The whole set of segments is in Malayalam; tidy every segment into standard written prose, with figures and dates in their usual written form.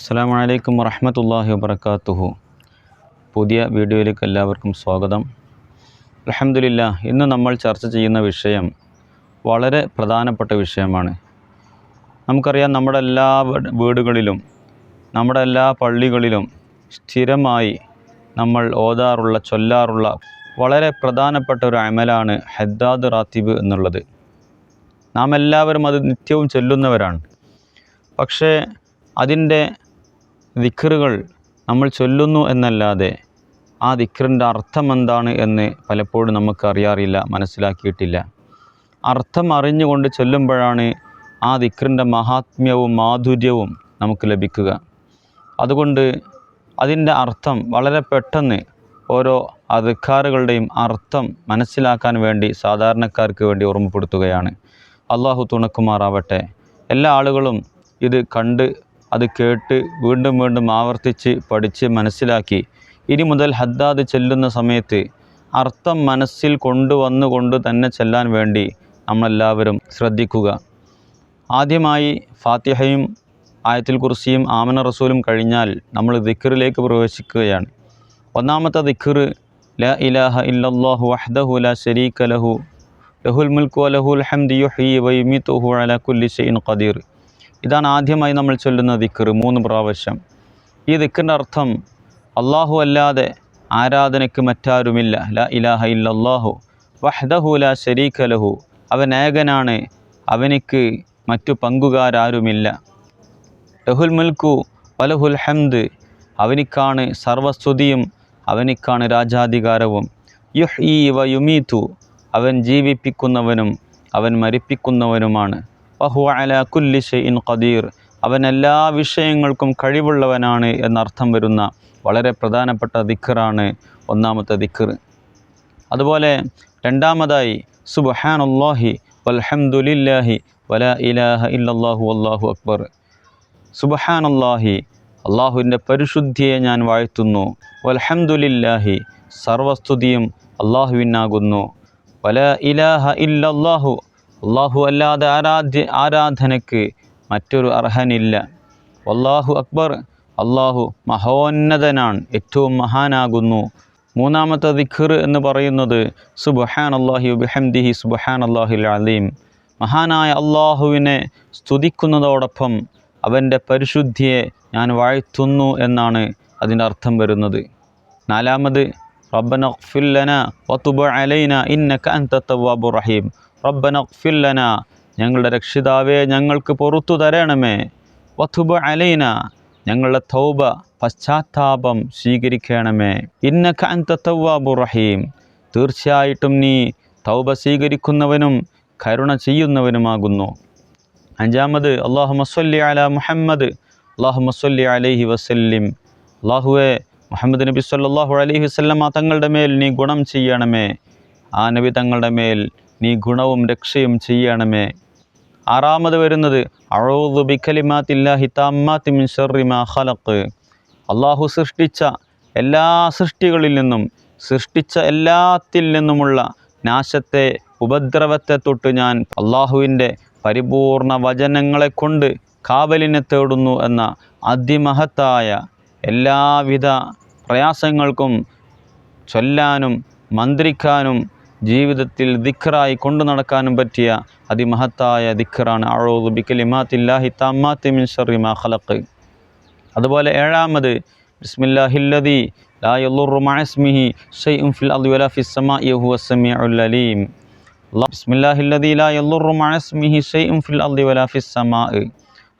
അസ്സലാമു അലൈക്കും വറഹ്മത്തുള്ളാഹി വബറകാതുഹു. പുതിയ വീഡിയോയിലേക്ക് എല്ലാവർക്കും സ്വാഗതം. അൽഹംദുലില്ലാഹ്, ഇന്ന് നമ്മൾ ചർച്ച ചെയ്യുന്ന വിഷയം വളരെ പ്രധാനപ്പെട്ട വിഷയമാണ്. നമുക്കറിയാം, നമ്മുടെ എല്ലാ വീടുകളിലും നമ്മുടെ എല്ലാ പള്ളികളിലും സ്ഥിരമായി നമ്മൾ ഓതാറുള്ള ചൊല്ലാറുള്ള വളരെ പ്രധാനപ്പെട്ട ഒരു അമലാണ് ഹദ്ദാദ് റാത്തിബ് എന്നുള്ളത്. നാം എല്ലാവരും അത് നിത്യവും ചൊല്ലുന്നവരാണ്. പക്ഷേ അതിൻ്റെ ദിക്റുകൾ നമ്മൾ ചൊല്ലുന്നു എന്നല്ലാതെ ആ ദിക്റിൻ്റെ അർത്ഥം എന്താണ് എന്ന് പലപ്പോഴും നമുക്കറിയാറില്ല, മനസ്സിലാക്കിയിട്ടില്ല. അർത്ഥം അറിഞ്ഞുകൊണ്ട് ചൊല്ലുമ്പോഴാണ് ആ ദിക്റിൻ്റെ മഹാത്മ്യവും മാധുര്യവും നമുക്ക് ലഭിക്കുക. അതുകൊണ്ട് അതിൻ്റെ അർത്ഥം വളരെ പെട്ടെന്ന് ഓരോ അദ്കാറുകളുടെയും അർത്ഥം മനസ്സിലാക്കാൻ വേണ്ടി സാധാരണക്കാർക്ക് വേണ്ടി ഓർമ്മപ്പെടുത്തുകയാണ്. അള്ളാഹു തുണക്കുമാറാവട്ടെ. എല്ലാ ആളുകളും ഇത് കണ്ട് അത് കേട്ട് വീണ്ടും വീണ്ടും ആവർത്തിച്ച് പഠിച്ച് മനസ്സിലാക്കി ഇനി മുതൽ ഹദ്ദാദ് ചെല്ലുന്ന സമയത്ത് അർത്ഥം മനസ്സിൽ കൊണ്ടുവന്നുകൊണ്ട് തന്നെ ചെല്ലാൻ വേണ്ടി നമ്മളെല്ലാവരും ശ്രദ്ധിക്കുക. ആദ്യമായി ഫാത്തിഹയും ആയത്തുൽ കുർസിയും ആമന റസൂലും കഴിഞ്ഞാൽ നമ്മൾ ദിക്റിലേക്ക് പ്രവേശിക്കുകയാണ്. ഒന്നാമത്തെ ദിക്ർ ലാ ഇലാഹ ഇല്ലല്ലാഹു വഹ്ദഹു ലാ ശരീക ലഹു ലഹുൽ മുൽക്കു വലഹുൽ ഹംദു യുഹ്യി വയുമീതുഹു അലാ കുല്ലി ഷൈഇൻ ഖദീർ. ഇതാണ് ആദ്യമായി നമ്മൾ ചൊല്ലുന്ന ദിക്ർ 3 പ്രാവശ്യം. ഈ ദിക്റിൻ്റെ അർത്ഥം അല്ലാഹു അല്ലാതെ ആരാധനയ്ക്ക് മറ്റാരുമില്ല. ലാ ഇലാഹ ഇല്ലല്ലാഹു വഹ്ദഹു ലാ ശരീക ലഹു, അവൻ ഏകനാണ്, അവനിക്ക് മറ്റു പങ്കുകാരാരുമില്ല. ലഹുൽ മുൽക്കു വലഹുൽ ഹംദ്, അവനിക്കാണ് സർവസ്തുതിയും, അവനിക്കാണ് രാജാധികാരവും. യുഹ്യി വയുമീതു, അവൻ ജീവിപ്പിക്കുന്നവനും അവൻ മരിപ്പിക്കുന്നവനുമാണ്. വഹുവ അലാ കുല്ലി ഷൈഇൻ ഖദീർ, അവൻ എല്ലാ വിഷയങ്ങൾക്കും കഴിവുള്ളവനാണ് എന്നർത്ഥം വരുന്ന വളരെ പ്രധാനപ്പെട്ട ദിക്റാണ് ഒന്നാമത്തെ ദിക്ർ. അതുപോലെ രണ്ടാമതായി സുബ്ഹാനല്ലാഹി വൽഹംദുലില്ലാഹി വലാ ഇലാഹ ഇല്ലല്ലാഹു വല്ലാഹു അക്ബർ. സുബ്ഹാനല്ലാഹി, അള്ളാഹുവിൻ്റെ പരിശുദ്ധിയെ ഞാൻ വാഴ്ത്തുന്നു. വൽഹംദുലില്ലാഹി, സർവസ്തുതിയും അള്ളാഹുവിനാകുന്നു. വലാ ഇലാഹ ഇല്ലല്ലാഹു, അള്ളാഹു അല്ലാതെ ആരാധനയ്ക്ക് മറ്റൊരു അർഹനില്ല. വല്ലാഹു അക്ബർ, അള്ളാഹു മഹോന്നതനാണ്, ഏറ്റവും മഹാനാകുന്നു. മൂന്നാമത്തെ ദിക്ർ എന്ന് പറയുന്നത് സുബ്ഹാനല്ലാഹി വബിഹംദിഹി സുബ്ഹാനല്ലാഹിൽ അലീം. മഹാനായ അള്ളാഹുവിനെ സ്തുതിക്കുന്നതോടൊപ്പം അവൻ്റെ പരിശുദ്ധിയെ ഞാൻ വാഴ്ത്തുന്നു എന്നാണ് അതിൻ്റെ അർത്ഥം വരുന്നത്. നാലാമത് റബ്ബന ഗ്ഫിർ ലനാ വതുബ് അലൈനാ ഇന്നക അൻത തവ്വാബുർ റഹീം. റബ്ബന ഗ്ഫിർ ലനാ, ഞങ്ങളുടെ രക്ഷിതാവേ ഞങ്ങൾക്ക് പുറത്തു തരണമേ. വതുബ് അലൈനാ, ഞങ്ങളുടെ തൗബ പശ്ചാത്താപം സ്വീകരിക്കണമേ. ഇന്നക അൻത തവ്വാബുർ റഹീം, തീർച്ചയായിട്ടും നീ തൗബ സ്വീകരിക്കുന്നവനും കരുണ ചെയ്യുന്നവനുമാകുന്നു. അഞ്ചാമത് അല്ലാഹുമ്മ സ്വല്ലി അലാ മുഹമ്മദ് അല്ലാഹുമ്മ സ്വല്ലി അലൈഹി വസല്ലിം. അല്ലാഹുവേ, മുഹമ്മദ് നബി സല്ലല്ലാഹു അലൈഹി വസല്ലമ തങ്ങളുടെ മേൽ നീ ഗുണം ചെയ്യണമേ. ആ നബി തങ്ങളുടെ മേൽ നീ ഗുണവും രക്ഷയും ചെയ്യണമേ. ആറാമത് വരുന്നത് അഊദു ബികലിമാത്തില്ലാഹി തമ്മാത്തി മിൻ ശർരി മാ ഖലഖ്. അള്ളാഹു സൃഷ്ടിച്ച എല്ലാ സൃഷ്ടികളിൽ നിന്നും, സൃഷ്ടിച്ച എല്ലാത്തിൽ നിന്നുമുള്ള നാശത്തെ, ഉപദ്രവത്തെ തൊട്ട് ഞാൻ അള്ളാഹുവിൻ്റെ പരിപൂർണ വചനങ്ങളെ കൊണ്ട് കാവലിനെ തേടുന്നു എന്ന അതിമഹത്തായ എല്ലാവിധ പ്രയാസങ്ങൾക്കും ചൊല്ലാനും മന്ത്രിക്കാനും ജീവിതത്തിൽ ദിക്റായി കൊണ്ടു നടക്കാനും പറ്റിയ അതിമഹത്തായ ദിക്റാണ് അഊദു ബികലിമാത്തില്ലാഹി തമ്മാത്തി മിൻ ശർരി മാ ഖലഖ്. അതുപോലെ ഏഴാമത് ബിസ്മില്ലാഹില്ലദീ ലാ യളുറു മഅ ഇസ്മിഹി ശൈഉൻ ഫിൽ അർളി വലാ ഫിസ് സമാഇ വഹുവസ് സമീഉൽ അലീം. ബിസ്മില്ലാഹില്ലദീ ലാ യളുറു മഅ ഇസ്മിഹി ശൈഉൻ ഫിൽ അർളി വലാ ഫിസ് സമാഇ.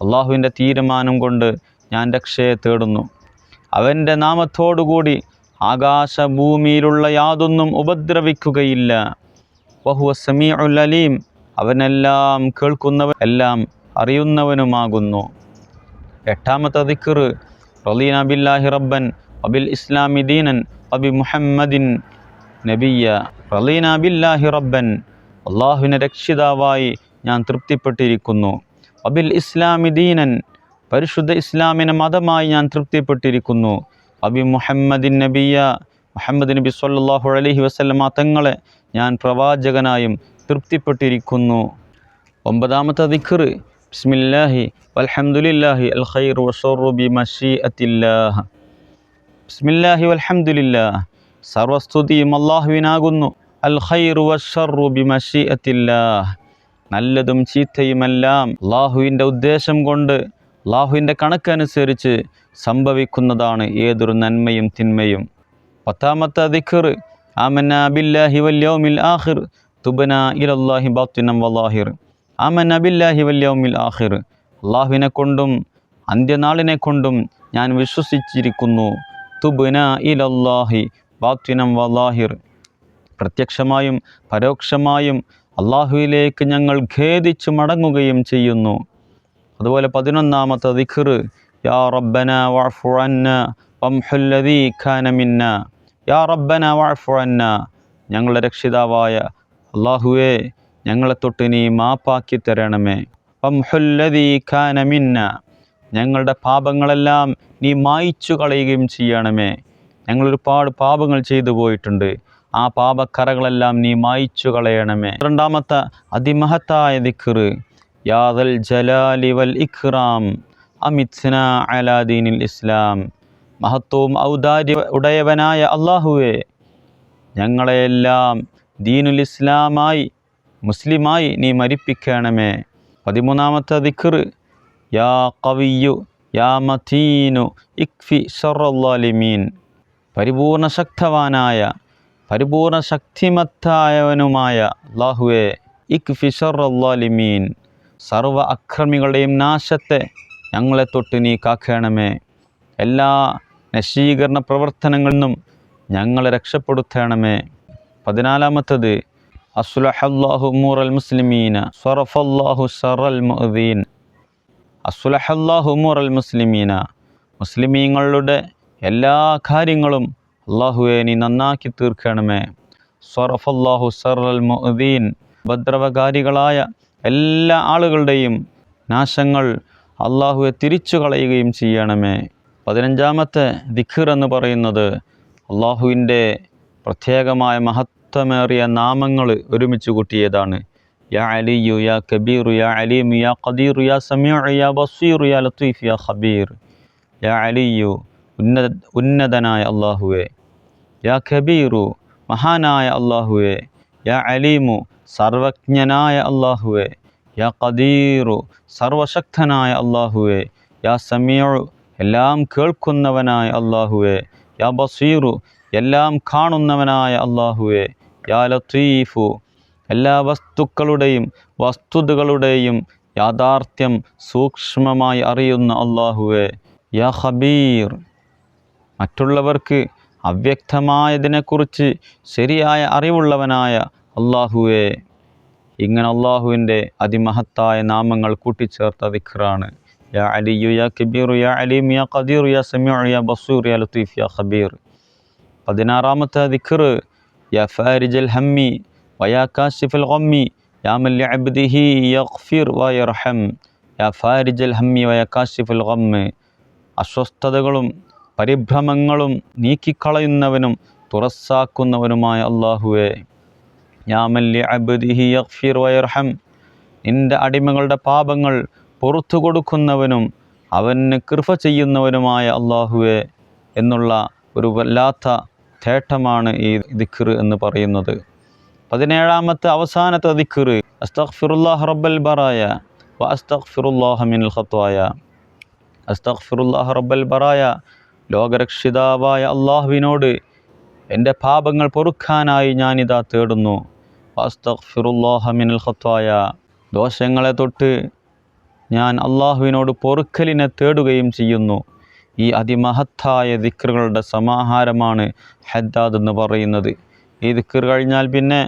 അള്ളാഹുവിൻ്റെ തീരുമാനം കൊണ്ട് ഞാൻ രക്ഷയെ തേടുന്നു. അവൻ്റെ നാമത്തോടുകൂടി ആകാശഭൂമിയിലുള്ള യാതൊന്നും ഉപദ്രവിക്കുകയില്ല. വഹുവ സമീഉൽ അലീം, അവനെല്ലാം കേൾക്കുന്നവൻ എല്ലാം അറിയുന്നവനുമാകുന്നു. എട്ടാമത്തെ ദിക്ർ റളീനാ ബില്ലാഹി റബ്ബൻ വബിൽ ഇസ്ലാമി ദീനൻ വബി മുഹമ്മദിൻ നബിയ്യ. റളീനാ ബില്ലാഹി റബ്ബൻ, അള്ളാഹുവിനെ രക്ഷിതാവായി ഞാൻ തൃപ്തിപ്പെട്ടിരിക്കുന്നു. വബിൽ ഇസ്ലാമി ദീനൻ, പരിശുദ്ധ ഇസ്ലാമിനെ മതമായി ഞാൻ തൃപ്തിപ്പെട്ടിരിക്കുന്നു. വബി മുഹമ്മദിൻ നബിയ്യ, മുഹമ്മദ് നബി സല്ലല്ലാഹു അലൈഹി വസല്ലമ തങ്ങളെ ഞാൻ പ്രവാചകനായും തൃപ്തിപ്പെട്ടിരിക്കുന്നു. ഒമ്പതാമത്തെ ദിക്ർ ബിസ്മില്ലാഹി വൽഹംദുലില്ലാഹി അൽ ഖൈറു വശർറു ബിമശീഅത്തില്ലാഹ്. ബിസ്മില്ലാഹി വൽഹംദുലില്ലാഹ്, സർവസ്തുതിയും അല്ലാഹുവിനാകുന്നു. അൽ ഖൈറു വശർറു ബിമശീഅത്തില്ലാഹ്, നല്ലതും ചീത്തയുമെല്ലാം അല്ലാഹുവിൻ്റെ ഉദ്ദേശം കൊണ്ട്, അല്ലാഹുവിൻ്റെ കണക്കനുസരിച്ച് സംഭവിക്കുന്നതാണ് ഏതൊരു നന്മയും തിന്മയും. 10ാമത്തെ ദിക്ർ, ആമന്നാ ബില്ലാഹി വൽ യൗമിൽ ആഖിർ തുബ്നാ ഇലല്ലാഹി ബാത്തിനം വലാഹിർ. ആമന്നാ ബില്ലാഹി വൽ യൗമിൽ ആഖിർ, അല്ലാഹുവിനെ കൊണ്ടും അന്ത്യനാളിനെ കൊണ്ടും ഞാൻ വിശ്വസിച്ചിരിക്കുന്നു. തുബ്നാ ഇലല്ലാഹി ബാത്തിനം വലാഹിർ, പ്രത്യക്ഷമായും പരോക്ഷമായും അല്ലാഹുവിലേക്ക് ഞങ്ങൾ ഖേദിച്ചു മടങ്ങുകയും ചെയ്യുന്നു. അതുപോലെ 11ാമത്തെ ദിക്ർ, യാ റബ്ബനാ വഅഫു അന്നാ വംഹുല്ലദീ കാന മിന്നാ. യാ റബ്ബനാ വഅഫു അന്നാ, ഞങ്ങളുടെ രക്ഷിതാവായ അല്ലാഹുവേ, ഞങ്ങളെ തൊട്ട് നീ മാപ്പാക്കി തരണമേ. വംഹുല്ലദീ കാന മിന്നാ, ഞങ്ങളുടെ പാപങ്ങളെല്ലാം നീ മായ്ച്ചു കളയുകയും ചെയ്യണമേ. ഞങ്ങളൊരുപാട് പാപങ്ങൾ ചെയ്തു പോയിട്ടുണ്ട്, ആ പാപക്കറകളെല്ലാം നീ മായ്ച്ചു കളയണമേ. 12ാമത്തെ അതിമഹത്തായ ദിക്ർ, യാ ദൽ ജലാലി വൽ ഇക്റാം അമിത്നാ അലാ ദീനിൽ ഇസ്ലാം. മഹത്വവും ഔദാര്യ ഉടയവനായ അല്ലാഹുവേ, ഞങ്ങളെയെല്ലാം ദീനുൽ ഇസ്ലാമായി, മുസ്ലിമായി നീ മരിപ്പിക്കണമേ. 13ാമത്തെ ദിക്ർ, യാ ഖവിയ്യു യാ മതീനു ഇക്ഫി ശർറൽ ളാലിമീൻ. പരിപൂർണ ശക്തവാനായ, പരിപൂർണ ശക്തിമത്തായവനുമായ അല്ലാഹുവേ, ഇക്ഫി ശർറൽ ളാലിമീൻ, സർവ അക്രമികളുടെയും നാശത്തെ ഞങ്ങളെ തൊട്ട് നീ കാക്കണമേ. എല്ലാ നശീകരണ പ്രവർത്തനങ്ങളിൽ നിന്നും ഞങ്ങളെ രക്ഷപ്പെടുത്തണമേ. 14ാമത്തത്, അസ്ലഹല്ലാഹു ഉമൂറൽ മുസ്ലിമീന സ്വറഫല്ലാഹു ശറൽ മുഅ്ദീൻ. അസ്ലഹല്ലാഹു ഉമൂറൽ മുസ്ലിമീന, മുസ്ലിമീങ്ങളുടെ എല്ലാ കാര്യങ്ങളും അല്ലാഹുവേ നീ നന്നാക്കി തീർക്കണമേ. സ്വറഫല്ലാഹു ശറൽ മുഅ്ദീൻ, ഉപദ്രവകാരികളായ എല്ലാ ആളുകളുടെയും നാശങ്ങൾ അല്ലാഹുവെ തിരിച്ചു കളയുകയും ചെയ്യണമേ. 15ാമത്തെ ദിക്ർ എന്ന് പറയുന്നത് അല്ലാഹുവിൻ്റെ പ്രത്യേകമായ മഹത്വമേറിയ നാമങ്ങൾ ഒരുമിച്ച് കൂട്ടിയതാണ്. യാ അലിയു യാ കബീറു യാ അലീമു യാ ഖദീറു യാ സമീഉ യാ ബസീറു യാ ലത്തീഫ് യാ ഖബീർ. യാ അലിയു, ഉന്നതനായ അല്ലാഹുവേ. യാ കബീറു, മഹാനായ അല്ലാഹുവേ. യാ അലീമു, സർവജ്ഞനായ അല്ലാഹുവേ. യാ ഖദീറു, സർവശക്തനായ അല്ലാഹുവേ. യാ സമീഉ, എല്ലാം കേൾക്കുന്നവനായ അല്ലാഹുവേ. യാ ബസീറു, എല്ലാം കാണുന്നവനായ അല്ലാഹുവേ. യാ ലത്തീഫു, എല്ലാ വസ്തുക്കളുടെയും വസ്തുതകളുടെയും യാഥാർത്ഥ്യം സൂക്ഷ്മമായി അറിയുന്ന അല്ലാഹുവേ. യാ ഖബീർ, മറ്റുള്ളവർക്ക് അവ്യക്തമായതിനെക്കുറിച്ച് ശരിയായ അറിവുള്ളവനായ അല്ലാഹുവേ. ഇങ്ങനെ അല്ലാഹുവിൻ്റെ അതിമഹത്തായ നാമങ്ങൾ കൂട്ടിച്ചേർത്ത ദിക്റാണ് യാ അലിയു യാ കബീറു യാ അലീം യാ ഖദീറു യാ സമീഉ യാ ബസീർ യാ ലത്തീഫ് യാ ഖബീർ. 16ാമത്തെ ദിക്ർ, യാ ഫാരിജൽ ഹമ്മി വയാ കാശിഫൽ ഗമ്മി യാ മൻ ലിഅബ്ദിഹി യഗ്ഫിർ വയർഹം. യാ ഫാരിജൽ ഹമ്മി വയാ കാശിഫൽ ഗമ്മ്, അസ്വസ്ഥതകളും പരിഭ്രമങ്ങളും നീക്കിക്കളയുന്നവനും തുറസാക്കുന്നവനുമായ അല്ലാഹുവേ. യാ മൻ ലിഅബ്ദിഹി യഗ്ഫിർ വയർഹം, നിൻ്റെ അടിമകളുടെ പാപങ്ങൾ പുറത്തു കൊടുക്കുന്നവനും അവന് കൃപ ചെയ്യുന്നവനുമായ അല്ലാഹുവേ എന്നുള്ള ഒരു വല്ലാത്ത തേട്ടമാണ് ഈ ദിക്ർ എന്ന് പറയുന്നത്. 17ാമത്തെ അവസാനത്തെ ദിക്ർ, അസ്തഗ്ഫിറുല്ലാഹ റബ്ബൽ ബറായ വ അസ്തഗ്ഫിറുല്ലാഹ മിനൽ ഖത്വായ. അസ്തഗ്ഫിറുല്ലാഹ റബ്ബൽ ബറായ, ലോകരക്ഷിതാവായ അല്ലാഹുവിനോട് എൻ്റെ പാപങ്ങൾ പൊറുക്കാനായി ഞാനിതാ തേടുന്നു. അസ്തഗ്ഫിറുല്ലാഹ മിനൽ ഖത്വായ, ദോഷങ്ങളെ തൊട്ട് ഞാൻ അല്ലാഹുവിനോട് പൊറുക്കലിനെ തേടുകയും ചെയ്യുന്നു. ഈ അതിമഹത്തായ ദിക്റുകളുടെ സമാഹാരമാണ് ഹദ്ദാദ് എന്ന് പറയുന്നത്. ഈ ദിക്ർ കഴിഞ്ഞാൽ പിന്നെ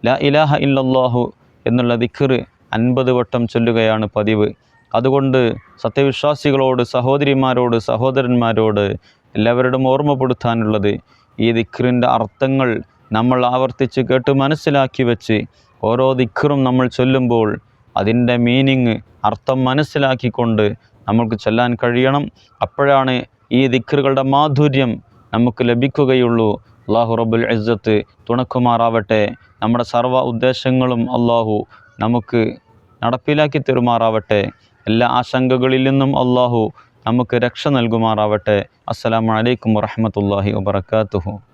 ലാ ഇലാഹ ഇല്ലല്ലാഹു എന്നുള്ള ദിക്ർ 50 വട്ടം ചൊല്ലുകയാണ് പതിവ്. അതുകൊണ്ട് സത്യവിശ്വാസികളോട്, സഹോദരിമാരോട്, സഹോദരന്മാരോട് എല്ലാവരോടും ഓർമ്മപ്പെടുത്താനുള്ളത്, ഈ ദിക്റിൻ്റെ അർത്ഥങ്ങൾ നമ്മൾ ആവർത്തിച്ച് കേട്ട് മനസ്സിലാക്കി വെച്ച് ഓരോ ദിക്റും നമ്മൾ ചൊല്ലുമ്പോൾ അതിൻ്റെ മീനിങ്, അർത്ഥം മനസ്സിലാക്കിക്കൊണ്ട് നമുക്ക് ചൊല്ലാൻ കഴിയണം. അപ്പോഴാണ് ഈ ദിക്റുകളുടെ മാധുര്യം നമുക്ക് ലഭിക്കുകയുള്ളൂ. അല്ലാഹു റബ്ബുൽ ഇസ്സത്ത് തുണക്കുമാറാവട്ടെ. നമ്മുടെ സർവ്വ ഉദ്ദേശങ്ങളും അല്ലാഹു നമുക്ക് നടപ്പിലാക്കി തരുമാറാവട്ടെ. എല്ലാ ആശങ്കകളിൽ നിന്നും അള്ളാഹു നമുക്ക് രക്ഷ നൽകുമാറാവട്ടെ. അസ്സലാമു അലൈക്കും വറഹ്മത്തുള്ളാഹി വബറകാതുഹു.